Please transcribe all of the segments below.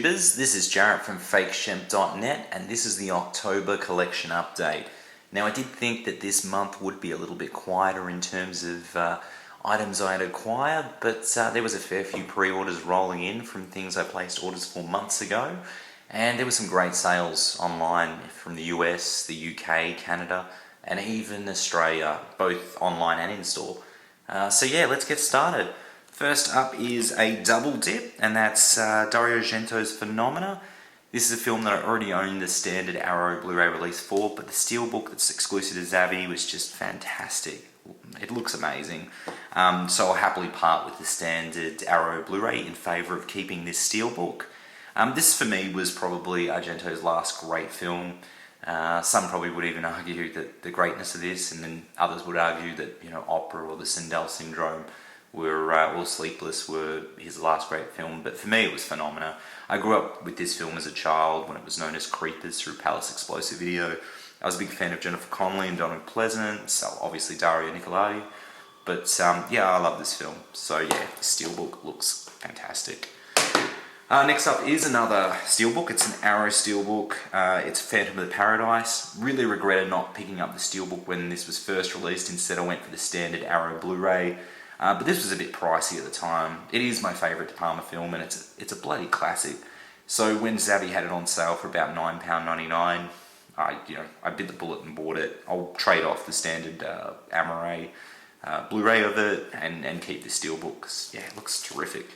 YouTubers, this is Jarret from fakeshemp.net and this is the October collection update. Now I did think that this month would be a little bit quieter in terms of items I had acquired, but there was a fair few pre-orders rolling in from things I placed orders for months ago, and there were some great sales online from the US, the UK, Canada, and even Australia, both online and in-store. So yeah, let's get started. First up is a double dip, and that's Dario Argento's Phenomena. This is a film that I already own the standard Arrow Blu-ray release for, but the steelbook that's exclusive to Zavvi was just fantastic. It looks amazing. So I'll happily part with the standard Arrow Blu-ray in favour of keeping this steelbook. This for me was probably Argento's last great film. Some probably would even argue that the greatness of this, and then others would argue that Opera or the Sindel Syndrome or Sleepless were his last great film, but for me it was Phenomena. I grew up with this film as a child when it was known as Creepers through Palace Explosive Video. I was a big fan of Jennifer Connelly and Donald Pleasant, so obviously Dario Nicolodi, but yeah, I love this film. So yeah, the steelbook looks fantastic. Next up is another steelbook. It's an Arrow steelbook. It's Phantom of the Paradise. Really regretted not picking up the steelbook when this was first released. Instead I went for the standard Arrow Blu-ray. But this was a bit pricey at the time. It is my favourite De Palma film, and it's a bloody classic. So when Zavvi had it on sale for about £9.99, I bit the bullet and bought it. I'll trade off the standard Amaray Blu-ray of it and keep the steelbook, because yeah, it looks terrific.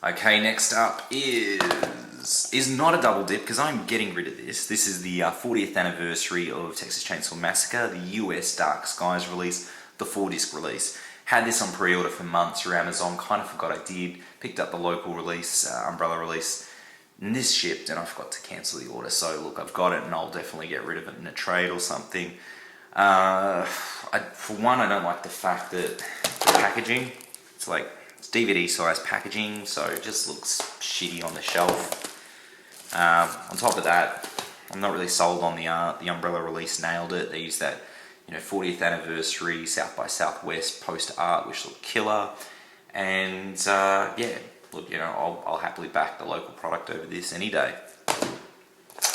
Okay, next up is not a double dip, because I'm getting rid of this. This is the 40th anniversary of Texas Chainsaw Massacre, the US Dark Skies release, the 4-disc release. Had this on pre-order for months through Amazon, kind of forgot I did, picked up the local release, umbrella release, and this shipped and I forgot to cancel the order. So look, I've got it and I'll definitely get rid of it in a trade or something. For one, I don't like the fact that the packaging, it's DVD size packaging, so it just looks shitty on the shelf. On top of that, I'm not really sold on the art. The umbrella release nailed it. They used that 40th anniversary South by Southwest poster art, which looked killer. And yeah, look, I'll happily back the local product over this any day.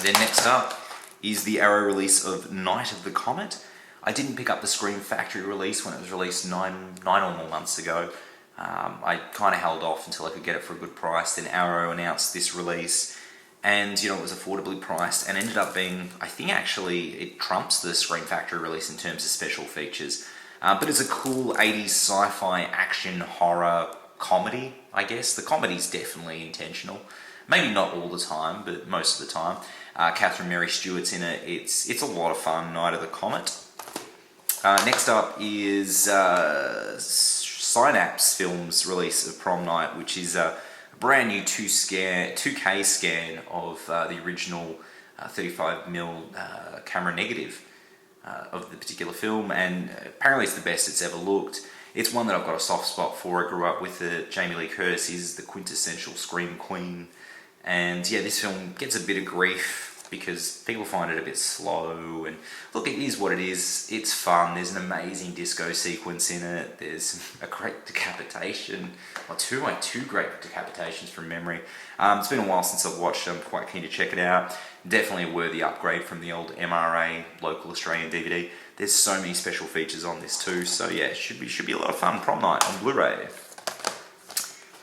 Then next up is the Arrow release of Night of the Comet. I didn't pick up the Scream Factory release when it was released nine or more months ago. I kind of held off until I could get it for a good price. Then Arrow announced this release, and it was affordably priced and ended up being, I think actually it trumps the Scream Factory release in terms of special features. But it's a cool 80s sci-fi action horror comedy, I guess. The comedy's definitely intentional. Maybe not all the time, but most of the time. Catherine Mary Stewart's in it. It's a lot of fun, Night of the Comet. Next up is Synapse Films' release of Prom Night, which is a brand new 2K scan of the original 35mm camera negative of the particular film, and apparently it's the best it's ever looked. It's one that I've got a soft spot for. I grew up with it. Jamie Lee Curtis is the quintessential Scream Queen, and yeah, this film gets a bit of grief because people find it a bit slow, and look, it is what it is. It's fun. There's an amazing disco sequence in it. There's a great decapitation, or two great decapitations from memory. It's been a while since I've watched it. I'm quite keen to check it out. Definitely a worthy upgrade from the old MRA local Australian DVD. There's so many special features on this too, so yeah, it should be a lot of fun. Prom Night on Blu-ray.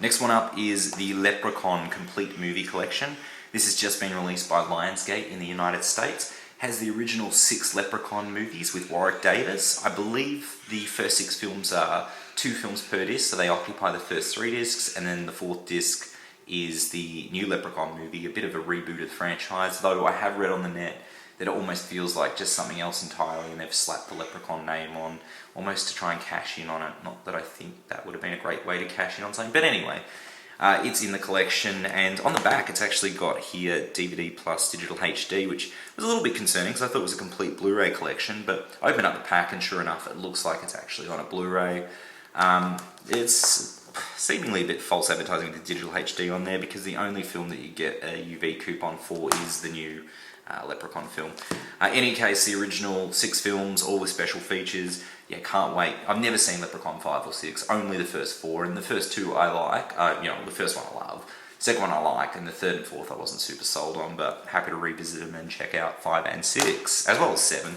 Next one up is the Leprechaun Complete Movie Collection. This has just been released by Lionsgate in the United States. Has the original 6 Leprechaun movies with Warwick Davis. I believe the first 6 films are 2 films per disc, so they occupy the first 3 discs, and then the 4th disc is the new Leprechaun movie, a bit of a reboot of the franchise, though I have read on the net that it almost feels like just something else entirely, and they've slapped the Leprechaun name on, almost to try and cash in on it. Not that I think that would have been a great way to cash in on something, but anyway. It's in the collection, and on the back it's actually got here DVD plus digital HD, which was a little bit concerning because I thought it was a complete Blu-ray collection, but I opened up the pack and sure enough it looks like it's actually on a Blu-ray. It's seemingly a bit false advertising with the digital HD on there, because the only film that you get a UV coupon for is the new Leprechaun film. In any case, the original 6 films, all with special features. Yeah, can't wait. I've never seen Leprechaun 5 or 6, only the first 4, and the first 2 I like. The first one I love. Second one I liked, and the third and fourth I wasn't super sold on, but happy to revisit them and check out 5 and 6, as well as 7.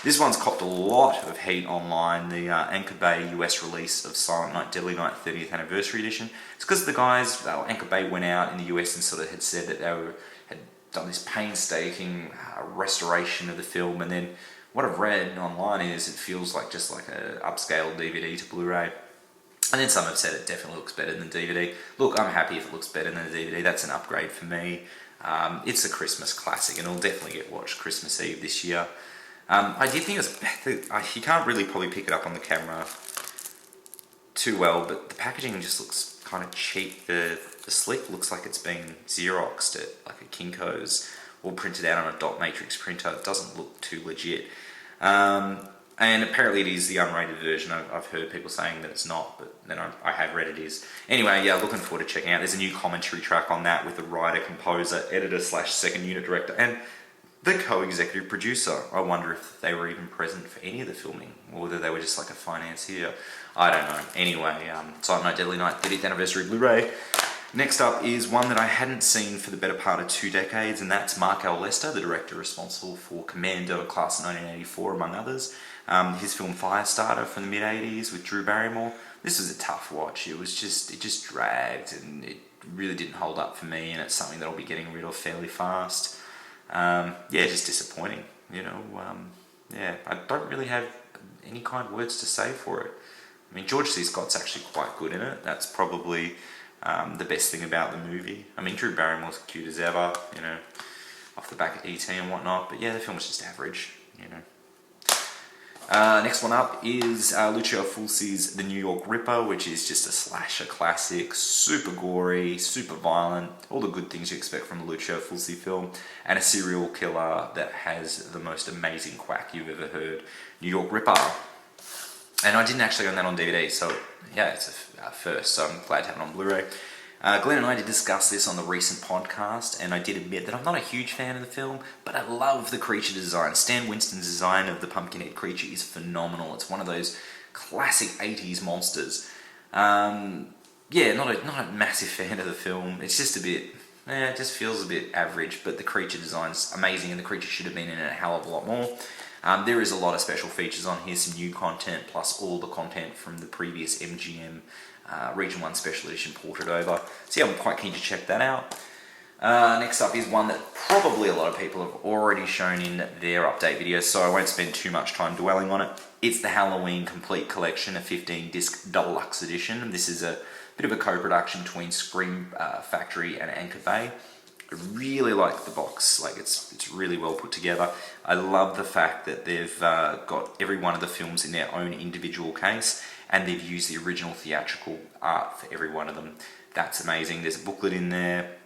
This one's copped a lot of heat online, the Anchor Bay US release of Silent Night, Deadly Night 30th Anniversary Edition. It's because the guys, Anchor Bay went out in the US and sort of had said that had done this painstaking restoration of the film, and then what I've read online is it feels like just like a upscaled DVD to Blu-ray. And then some have said it definitely looks better than DVD. Look, I'm happy if it looks better than the DVD. That's an upgrade for me. It's a Christmas classic, and it'll definitely get watched Christmas Eve this year. I did think it was, you can't really probably pick it up on the camera too well, but the packaging just looks kind of cheap. The slip looks like it's been Xeroxed at like a Kinko's, or printed out on a dot matrix printer. It doesn't look too legit. And apparently it is the unrated version. I've heard people saying that it's not, but then I have read it is. Anyway, yeah, looking forward to checking out. There's a new commentary track on that with the writer, composer, editor / second unit director, and the co-executive producer. I wonder if they were even present for any of the filming, or whether they were just like a financier. I don't know. Anyway, Silent Night, Deadly Night 30th Anniversary Blu-ray. Next up is one that I hadn't seen for the better part of 2 decades, and that's Mark L. Lester, the director responsible for Commando and Class of 1984, among others. His film Firestarter from the mid-80s with Drew Barrymore. This was a tough watch. It just dragged, and it really didn't hold up for me, and it's something that I'll be getting rid of fairly fast. Yeah, just disappointing, you know. Yeah, I don't really have any kind words to say for it. I mean, George C. Scott's actually quite good in it. That's probably the best thing about the movie. I mean, Drew Barrymore's cute as ever, you know, off the back of E.T. and whatnot, but yeah, the film was just average, you know. Next one up is Lucio Fulci's The New York Ripper, which is just a slasher classic, super gory, super violent, all the good things you expect from a Lucio Fulci film, and a serial killer that has the most amazing quack you've ever heard, New York Ripper. And I didn't actually own that on DVD, so yeah, it's a first, so I'm glad to have it on Blu-ray. Glenn and I did discuss this on the recent podcast, and I did admit that I'm not a huge fan of the film, but I love the creature design. Stan Winston's design of the Pumpkinhead creature is phenomenal. It's one of those classic 80s monsters. Yeah, not a massive fan of the film. It's just a bit, it just feels a bit average, but the creature design's amazing, and the creature should have been in it a hell of a lot more. There is a lot of special features on here, some new content, plus all the content from the previous MGM Region 1 Special Edition ported over. So yeah, I'm quite keen to check that out. Next up is one that probably a lot of people have already shown in their update videos, so I won't spend too much time dwelling on it. It's the Halloween Complete Collection, a 15-disc deluxe edition. This is a bit of a co-production between Scream Factory and Anchor Bay. I really like the box, like it's really well put together. I love the fact that they've got every one of the films in their own individual case, and they've used the original theatrical art for every one of them. That's amazing. There's a booklet in there.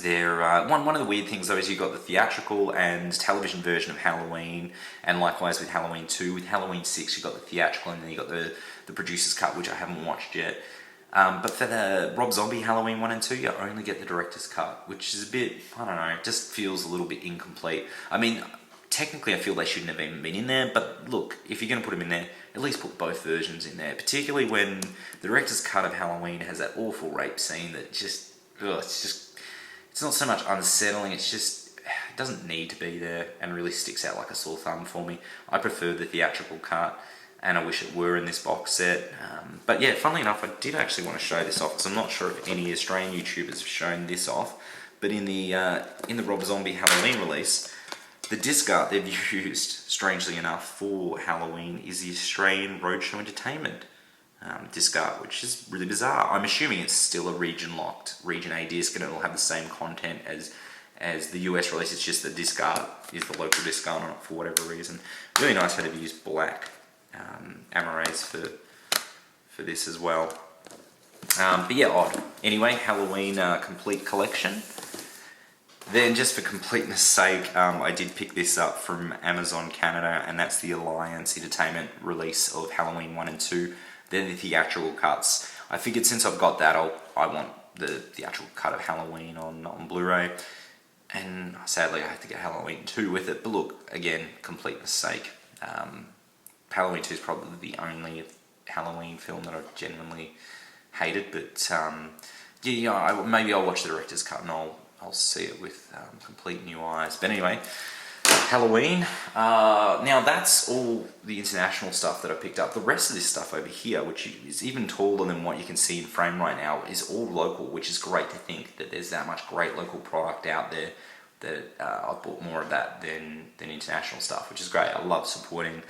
One of the weird things though is you've got the theatrical and television version of Halloween, and likewise with Halloween 2. With Halloween 6 you've got the theatrical, and then you've got the producer's cut, which I haven't watched yet. But for the Rob Zombie Halloween 1 and 2, you only get the director's cut, which is a bit, I don't know, it just feels a little bit incomplete. I mean, technically I feel they shouldn't have even been in there, but look, if you're going to put them in there, at least put both versions in there, particularly when the director's cut of Halloween has that awful rape scene that just, it's not so much unsettling, it's just, it doesn't need to be there and really sticks out like a sore thumb for me. I prefer the theatrical cut, and I wish it were in this box set. But yeah, funnily enough, I did actually want to show this off, because I'm not sure if any Australian YouTubers have shown this off, but in the Rob Zombie Halloween release, the disc art they've used, strangely enough, for Halloween is the Australian Roadshow Entertainment disc art, which is really bizarre. I'm assuming it's still a region-locked Region A disc, and it'll have the same content as the US release. It's just the disc art is the local disc art on it for whatever reason. Really nice how they've used black amarais for this as well. But yeah, odd. Anyway, Halloween Complete Collection. Then, just for completeness sake, I did pick this up from Amazon Canada, and that's the Alliance Entertainment release of Halloween 1 and 2. They're the theatrical cuts. I figured since I've got that, I want the theatrical cut of Halloween on Blu-ray. And sadly, I had to get Halloween 2 with it. But look, again, completeness sake, Halloween 2 is probably the only Halloween film that I've genuinely hated, but Maybe I'll watch the director's cut and I'll see it with complete new eyes. But anyway, Halloween. Now that's all the international stuff that I picked up. The rest of this stuff over here, which is even taller than what you can see in frame right now, is all local, which is great to think that there's that much great local product out there. That I've bought more of that than international stuff, which is great. I love supporting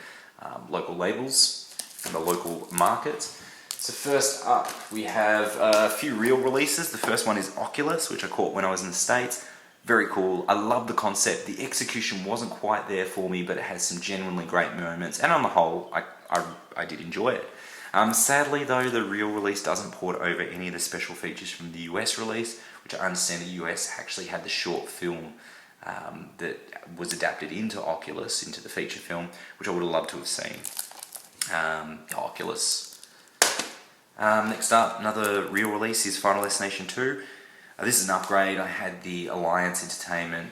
local labels and the local markets. So first up, we have a few real releases. The first one is Oculus, which I caught when I was in the States. Very cool. I love the concept. The execution wasn't quite there for me, but it has some genuinely great moments. And on the whole, I did enjoy it. Sadly though, the real release doesn't port over any of the special features from the US release, which I understand the US actually had the short film that was adapted into Oculus, into the feature film, which I would have loved to have seen. Oculus. Next up, another real release is Final Destination 2. This is an upgrade. I had the Alliance Entertainment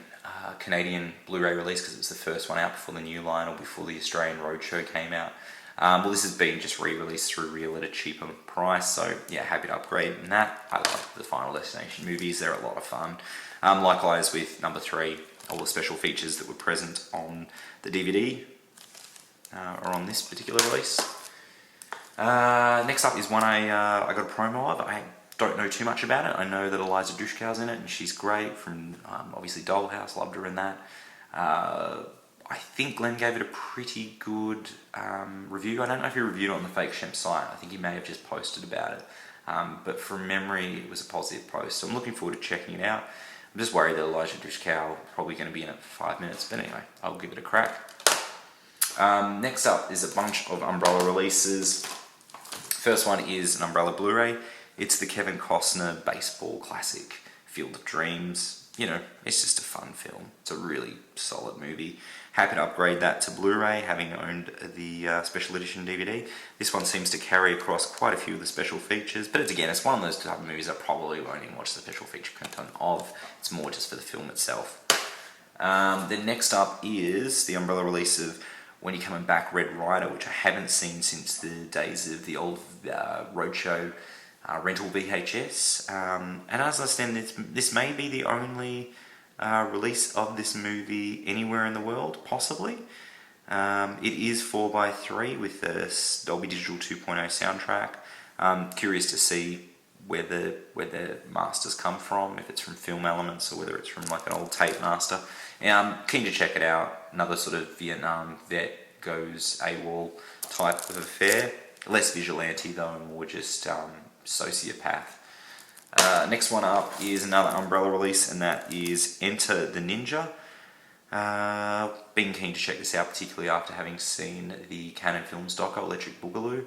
Canadian Blu-ray release because it was the first one out before the new line or before the Australian Roadshow came out. Well, this has been just re-released through Reel at a cheaper price, so yeah, happy to upgrade in that. I love the Final Destination movies, they're a lot of fun. Likewise with number 3, all the special features that were present on the DVD are on this particular release. Next up is one I got a promo of. I don't know too much about it. I know that Eliza Dushkow's in it and she's great from obviously Dollhouse, loved her in that. I think Glenn gave it a pretty good review. I don't know if he reviewed it on the Fake Shemp site. I think he may have just posted about it. But from memory, it was a positive post. So I'm looking forward to checking it out. I'm just worried that Elijah Dushkow probably going to be in it for 5 minutes. But anyway, I'll give it a crack. Next up is a bunch of Umbrella releases. First one is an Umbrella Blu-ray. It's the Kevin Costner baseball classic, Field of Dreams. You know, it's just a fun film. It's a really solid movie. Happy to upgrade that to Blu-ray, having owned the special edition DVD. This one seems to carry across quite a few of the special features, but it's one of those type of movies I probably won't even watch the special feature content of. It's more just for the film itself. Then next up is the Umbrella release of When You're Coming Back, Red Rider, which I haven't seen since the days of the old Roadshow rental VHS. And as I understand, this may be the only release of this movie anywhere in the world, possibly. It is 4:3 with the Dolby Digital 2.0 soundtrack. Curious to see where the masters come from, if it's from Film Elements or whether it's from like an old tape master. I'm keen to check it out. Another sort of Vietnam vet goes AWOL type of affair. Less vigilante though, and more just sociopath. Next one up is another Umbrella release, and that is Enter the Ninja. Been keen to check this out, particularly after having seen the Canon Films doco, Electric Boogaloo.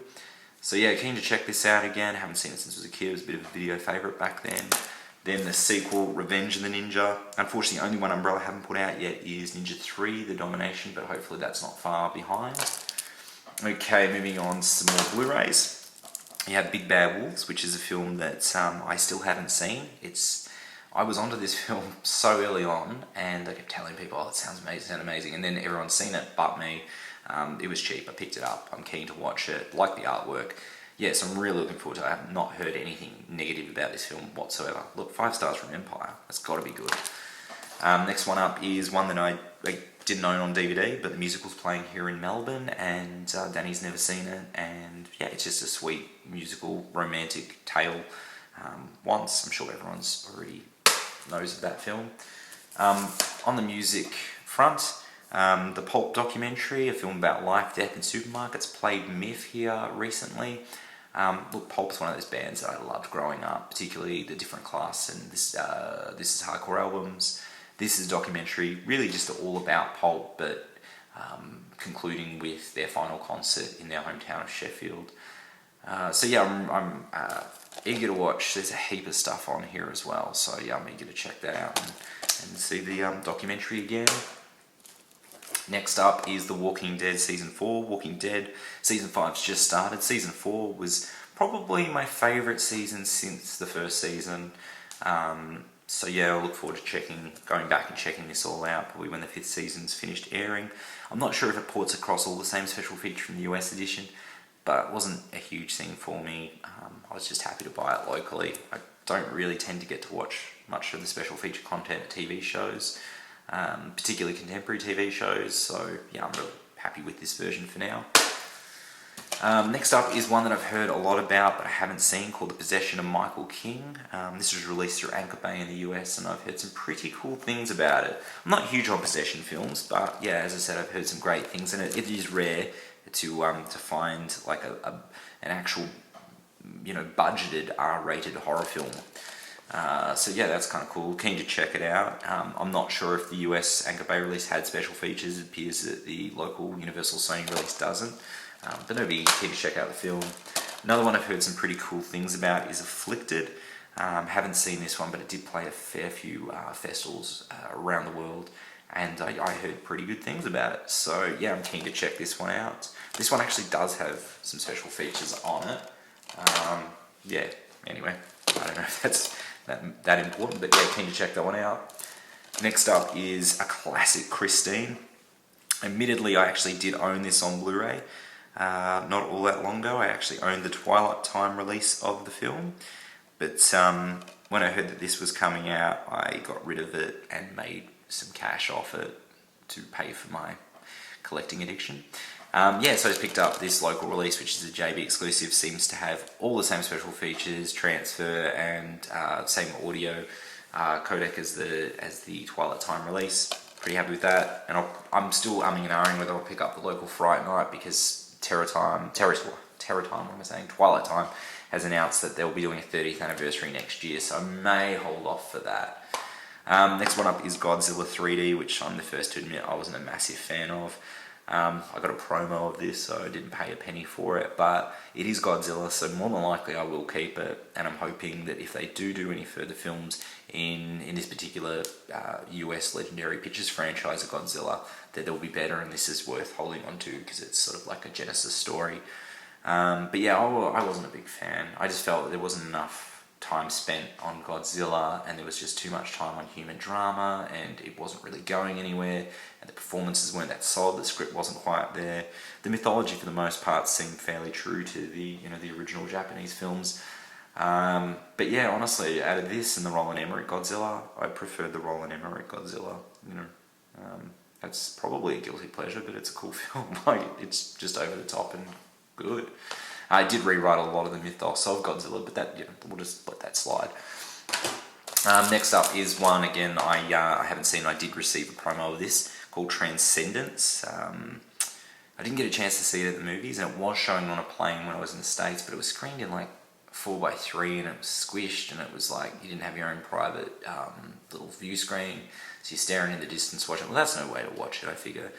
So yeah, keen to check this out again. Haven't seen it since I was a kid. It was a bit of a video favourite back then. Then the sequel, Revenge of the Ninja. Unfortunately, the only one Umbrella haven't put out yet is Ninja 3, The Domination, but hopefully that's not far behind. Okay, moving on to some more Blu-rays. You have Big Bad Wolves, which is a film that I still haven't seen. I was onto this film so early on, and I kept telling people, oh, it sounds amazing, and then everyone's seen it but me. It was cheap, I picked it up, I'm keen to watch it, like the artwork. Yes, I'm really looking forward to it. I have not heard anything negative about this film whatsoever. Look, 5 stars from Empire, that's got to be good. Next one up is one that I didn't own on DVD, but the musical's playing here in Melbourne, and Danny's never seen it, and yeah, it's just a sweet musical romantic tale. Once, I'm sure everyone's already knows of that film. On the music front, the Pulp documentary, a film about life, death and supermarkets, played Myth here recently. Look, Pulp's one of those bands that I loved growing up, particularly the Different Class and This Is Hardcore albums. This is a documentary really just all about Pulp, but concluding with their final concert in their hometown of Sheffield. So yeah, I'm eager to watch. There's a heap of stuff on here as well, so yeah, I'm eager to check that out and see the documentary again. Next up is The Walking Dead Season 4. Walking Dead Season 5's just started. Season 4 was probably my favourite season since the first season. So yeah, I look forward to going back and checking this all out, probably when the 5th season's finished airing. I'm not sure if it ports across all the same special features from the US edition, but it wasn't a huge thing for me. I was just happy to buy it locally. I don't really tend to get to watch much of the special feature content at TV shows, particularly contemporary TV shows, so yeah, I'm really happy with this version for now. Next up is one that I've heard a lot about but I haven't seen, called The Possession of Michael King. This was released through Anchor Bay in the US, and I've heard some pretty cool things about it. I'm not huge on possession films, but yeah, as I said, I've heard some great things, and it is rare to find like an actual, budgeted R-rated horror film. So yeah, that's kind of cool. Keen to check it out. I'm not sure if the US Anchor Bay release had special features. It appears that the local Universal Sony release doesn't. But no biggie, keen to check out the film. Another one I've heard some pretty cool things about is Afflicted. Haven't seen this one, but it did play a fair few festivals around the world, and I heard pretty good things about it. So yeah, I'm keen to check this one out. This one actually does have some special features on it. Yeah, anyway, I don't know if that's that important, but yeah, keen to check that one out. Next up is a classic, Christine. Admittedly, I actually did own this on Blu-ray. Not all that long ago. I actually owned the Twilight Time release of the film, but when I heard that this was coming out, I got rid of it and made some cash off it to pay for my collecting addiction. Yeah, so I just picked up this local release, which is a JB exclusive. Seems to have all the same special features, transfer, and same audio codec as the Twilight Time release. Pretty happy with that, and I'm still umming and ahhing whether I'll pick up the local Fright Night, because Twilight Time has announced that they'll be doing a 30th anniversary next year, so I may hold off for that. Next one up is Godzilla 3D, which I'm the first to admit I wasn't a massive fan of. I got a promo of this, so I didn't pay a penny for it, but it is Godzilla, so more than likely I will keep it, and I'm hoping that if they do any further films in this particular US Legendary Pictures franchise of Godzilla, that they'll be better, and this is worth holding on to because it's sort of like a Genesis story. But yeah, I wasn't a big fan. I just felt that there wasn't enough time spent on Godzilla, and there was just too much time on human drama, and it wasn't really going anywhere, and the performances weren't that solid, the script wasn't quite there. The mythology for the most part seemed fairly true to the original Japanese films. But yeah, honestly, out of this and the Roland Emmerich Godzilla, I preferred the Roland Emmerich Godzilla. That's probably a guilty pleasure, but it's a cool film. Like, it's just over the top and good. I did rewrite a lot of the mythos of Godzilla, but that, we'll just let that slide. Next up is one, again, I haven't seen. I did receive a promo of this, called Transcendence. I didn't get a chance to see it at the movies, and it was showing on a plane when I was in the States, but it was screened in like 4:3, and it was squished, and it was like you didn't have your own private little view screen, so you're staring in the distance watching. Well, that's no way to watch it. I figure,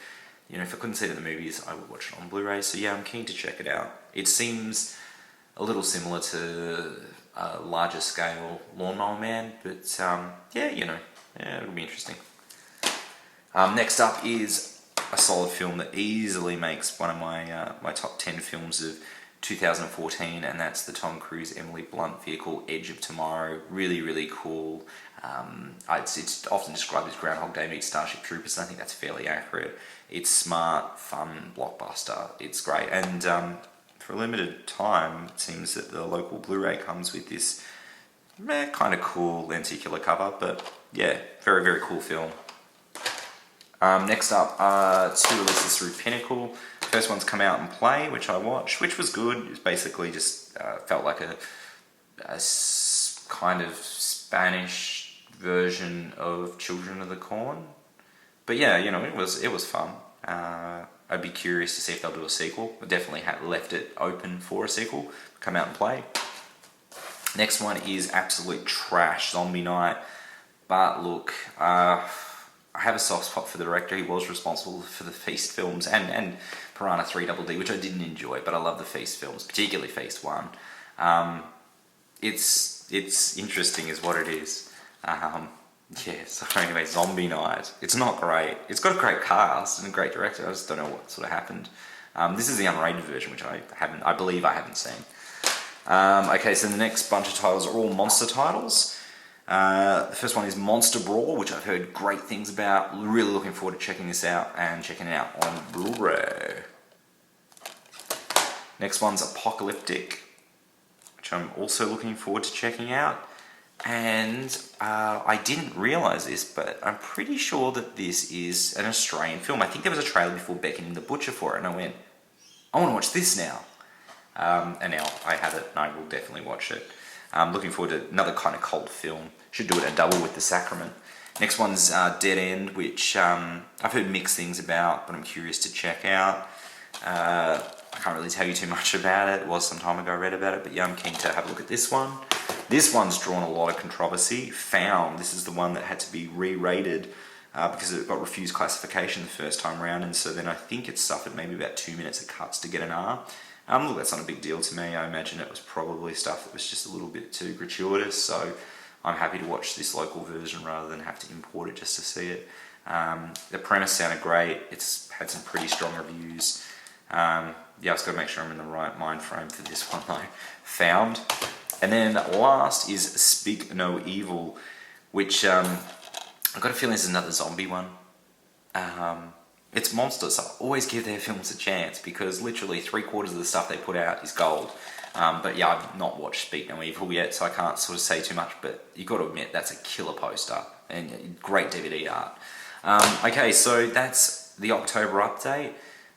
if I couldn't see it in the movies, I would watch it on Blu-ray. So yeah, I'm keen to check it out. It seems a little similar to a larger scale Lawnmower Man, but yeah, it'll be interesting. Next up is a solid film that easily makes one of my top 10 films of 2014, and that's the Tom Cruise, Emily Blunt vehicle, Edge of Tomorrow. Really, really cool. It's often described as Groundhog Day meets Starship Troopers, and I think that's fairly accurate. It's smart, fun, blockbuster. It's great, and for a limited time, it seems that the local Blu-ray comes with this kind of cool lenticular cover, but yeah, very, very cool film. Next up, two releases through Pinnacle. First one's Come Out and Play, which I watched, which was good. It was basically just felt like a kind of Spanish version of Children of the Corn. But yeah, it was fun. I'd be curious to see if they'll do a sequel. I definitely left it open for a sequel. Come Out and Play. Next one is absolute trash, Zombie Night. But look, I have a soft spot for the director. He was responsible for the Feast films and Piranha 3DD, which I didn't enjoy, but I love the Feast films, particularly Feast 1. It's interesting is what it is. Yeah, so anyway, Zombie Night. It's not great. It's got a great cast and a great director. I just don't know what sort of happened. This is the unrated version, which I believe I haven't seen. Okay, so the next bunch of titles are all monster titles. The first one is Monster Brawl, which I've heard great things about. Really looking forward to checking this out and checking it out on Blu-ray. Next one's Apocalyptic, which I'm also looking forward to checking out. And I didn't realise this, but I'm pretty sure that this is an Australian film. I think there was a trailer before Beckoning the Butcher for it, and I went, I want to watch this now. And now I have it, and I will definitely watch it. I'm looking forward to another kind of cult film. Should do it a double with The Sacrament. Next one's Dead End, which I've heard mixed things about, but I'm curious to check out. I can't really tell you too much about it. It was some time ago I read about it, but yeah, I'm keen to have a look at this one. This one's drawn a lot of controversy. Found, this is the one that had to be re-rated because it got refused classification the first time around, and so then I think it suffered maybe about 2 minutes of cuts to get an R. Look, that's not a big deal to me. I imagine it was probably stuff that was just a little bit too gratuitous, so I'm happy to watch this local version rather than have to import it just to see it. The premise sounded great. It's had some pretty strong reviews. Yeah, I've just got to make sure I'm in the right mind frame for this one though. Found. And then last is Speak No Evil, which I've got a feeling this is another zombie one. It's monsters, so I always give their films a chance because literally 3/4 of the stuff they put out is gold. But yeah, I've not watched Speak No Evil yet, so I can't sort of say too much, but you've got to admit that's a killer poster and great DVD art. Okay, so that's the October update.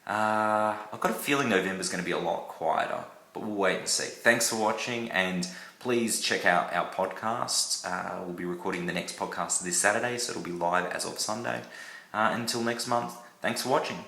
I've got a feeling November's going to be a lot quieter, but we'll wait and see. Thanks for watching, and please check out our podcasts. We'll be recording the next podcast this Saturday, so it'll be live as of Sunday. Until next month, thanks for watching.